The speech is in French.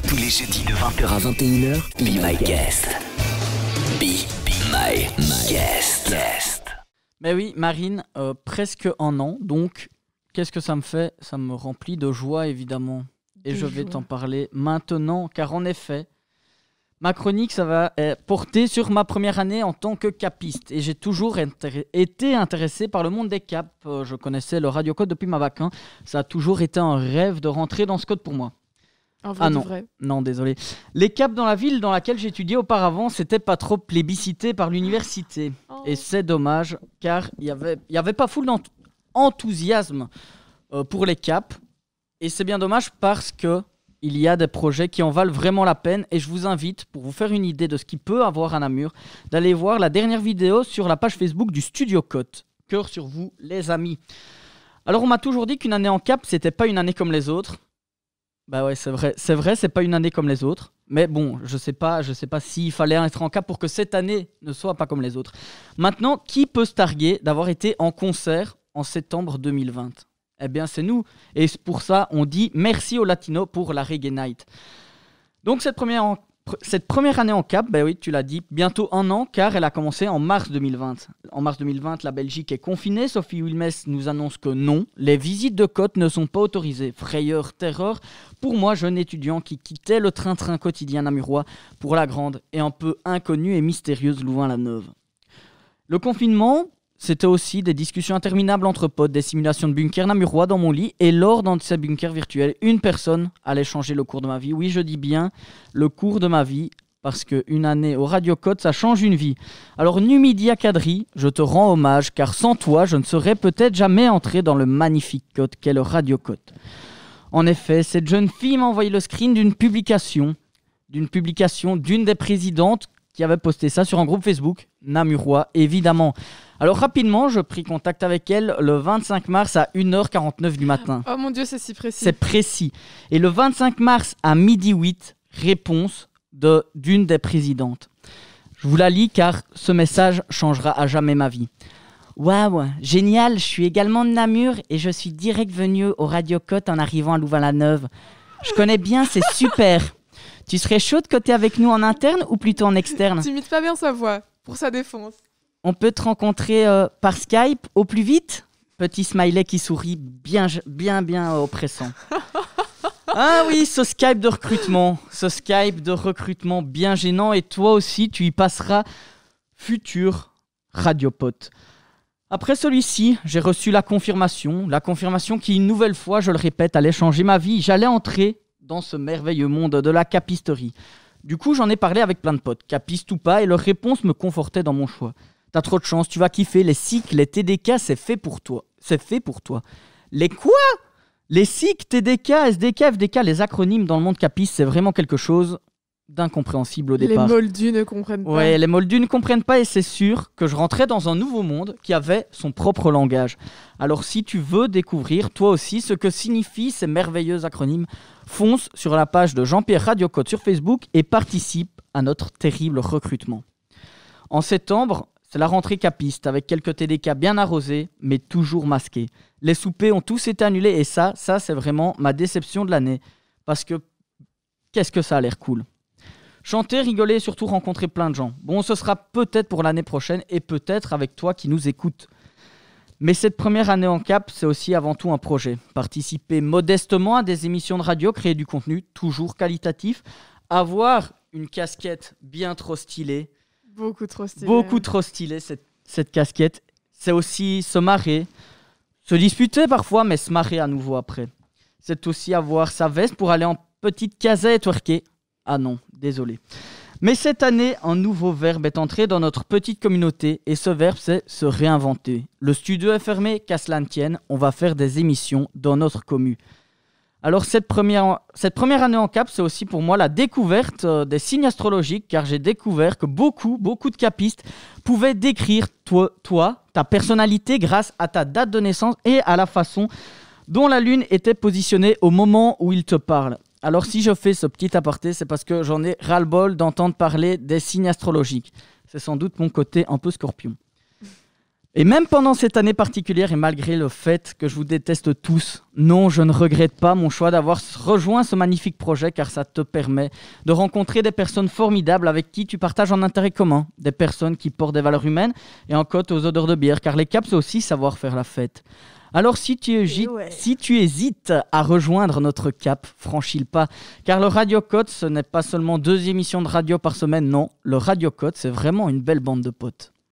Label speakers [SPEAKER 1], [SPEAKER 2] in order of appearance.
[SPEAKER 1] Tous les jeudis de 20h à 21h, Be My Guest. Be My Guest.
[SPEAKER 2] Mais oui, Marine, presque un an, donc qu'est-ce que ça me fait ? Ça me remplit de joie, évidemment. Et je vais t'en parler maintenant, car en effet, ma chronique, ça va porter sur ma première année en tant que capiste. Et j'ai toujours été intéressé par le monde des caps. Je connaissais le radiocode depuis ma bac 1. Ça a toujours été un rêve de rentrer dans ce code pour moi.
[SPEAKER 3] En vrai,
[SPEAKER 2] non.
[SPEAKER 3] vrai.
[SPEAKER 2] Non, désolé. Les caps dans la ville dans laquelle j'étudiais auparavant, c'était pas trop plébiscité par l'université.
[SPEAKER 3] Oh.
[SPEAKER 2] Et c'est dommage, car il y avait pas full d'enthousiasme pour les caps. Et c'est bien dommage parce que il y a des projets qui en valent vraiment la peine. Et je vous invite, pour vous faire une idée de ce qu'il peut avoir à Namur, d'aller voir la dernière vidéo sur la page Facebook du Studio Cote. Cœur sur vous, les amis. Alors, on m'a toujours dit qu'une année en cap, c'était pas une année comme les autres. Bah ouais, c'est vrai, c'est pas une année comme les autres. Mais bon, je sais pas s'il fallait être en cap pour que cette année ne soit pas comme les autres. Maintenant, qui peut se targuer d'avoir été en concert en septembre 2020 ? Eh bien, c'est nous. Et pour ça, on dit merci aux Latinos pour la Reggae Night. Donc, cette première année en cap, ben oui, tu l'as dit, bientôt un an, car elle a commencé en mars 2020. En mars 2020, la Belgique est confinée. Sophie Wilmès nous annonce que non, les visites de côte ne sont pas autorisées. Frayeur, terreur, pour moi, jeune étudiant qui quittait le train-train quotidien namurois pour la grande et un peu inconnue et mystérieuse Louvain-la-Neuve. Le confinement, c'était aussi des discussions interminables entre potes, des simulations de bunkers namurois dans mon lit. Et lors d'un de ces bunkers virtuels, une personne allait changer le cours de ma vie. Oui, je dis bien le cours de ma vie, parce qu'une année au Radio Côte, ça change une vie. Alors, Numidia Kadri, je te rends hommage, car sans toi, je ne serais peut-être jamais entré dans le magnifique Côte qu'est le Radio Côte. En effet, cette jeune fille m'a envoyé le screen d'une publication d'une des présidentes qui avait posté ça sur un groupe Facebook, namurois, évidemment. Alors rapidement, je pris contact avec elle le 25 mars à 1h49 du matin.
[SPEAKER 3] Oh mon Dieu, c'est si précis.
[SPEAKER 2] C'est précis. Et le 25 mars à 12h08, réponse d'une des présidentes. Je vous la lis car ce message changera à jamais ma vie. Waouh, génial, je suis également de Namur et je suis direct venu au Radio Côte en arrivant à Louvain-la-Neuve. Je connais bien, c'est super. Tu serais chaud de côté avec nous en interne ou plutôt en externe ?
[SPEAKER 3] Tu imites pas bien sa voix, pour sa défense.
[SPEAKER 2] On peut te rencontrer par Skype au plus vite ? Petit smiley qui sourit bien oppressant. Ah oui, ce Skype de recrutement bien gênant. Et toi aussi, tu y passeras futur radiopote. Après celui-ci, j'ai reçu la confirmation qui, une nouvelle fois, je le répète, allait changer ma vie. J'allais entrer dans ce merveilleux monde de la capisterie. Du coup, j'en ai parlé avec plein de potes, capistes ou pas, et leurs réponses me confortaient dans mon choix. T'as trop de chance, tu vas kiffer, les SIC, les TDK, c'est fait pour toi. Les quoi ? Les SIC, TDK, SDK, FDK, les acronymes dans le monde capiste, c'est vraiment quelque chose d'incompréhensible au départ.
[SPEAKER 3] Les moldus ne comprennent pas.
[SPEAKER 2] Ouais, les moldus ne comprennent pas et c'est sûr que je rentrais dans un nouveau monde qui avait son propre langage. Alors si tu veux découvrir toi aussi ce que signifient ces merveilleux acronymes, fonce sur la page de Jean-Pierre Radiocode sur Facebook et participe à notre terrible recrutement. En septembre, c'est la rentrée capiste avec quelques TDK bien arrosés mais toujours masqués. Les soupers ont tous été annulés et ça c'est vraiment ma déception de l'année parce que qu'est-ce que ça a l'air cool. Chanter, rigoler et surtout rencontrer plein de gens. Bon, ce sera peut-être pour l'année prochaine et peut-être avec toi qui nous écoutes. Mais cette première année en cap, c'est aussi avant tout un projet. Participer modestement à des émissions de radio, créer du contenu toujours qualitatif, avoir une casquette bien trop stylée.
[SPEAKER 3] Beaucoup trop stylée,
[SPEAKER 2] cette casquette. C'est aussi se marrer, se disputer parfois, mais se marrer à nouveau après. C'est aussi avoir sa veste pour aller en petite casette et twerker. Ah non, désolé. Mais cette année, un nouveau verbe est entré dans notre petite communauté et ce verbe, c'est se réinventer. Le studio est fermé, qu'à cela ne tienne, on va faire des émissions dans notre commu. Alors cette première année en cap, c'est aussi pour moi la découverte des signes astrologiques car j'ai découvert que beaucoup de capistes pouvaient décrire toi, ta personnalité grâce à ta date de naissance et à la façon dont la lune était positionnée au moment où il te parle. Alors si je fais ce petit aparté, c'est parce que j'en ai ras-le-bol d'entendre parler des signes astrologiques. C'est sans doute mon côté un peu scorpion. Et même pendant cette année particulière et malgré le fait que je vous déteste tous, non, je ne regrette pas mon choix d'avoir rejoint ce magnifique projet car ça te permet de rencontrer des personnes formidables avec qui tu partages un intérêt commun, des personnes qui portent des valeurs humaines et en cote aux odeurs de bière car les caps c'est aussi savoir faire la fête. Alors si tu hésites à rejoindre notre cap, franchis le pas car le Radio Code ce n'est pas seulement 2 émissions de radio par semaine, non, le Radio Code c'est vraiment une belle bande de potes.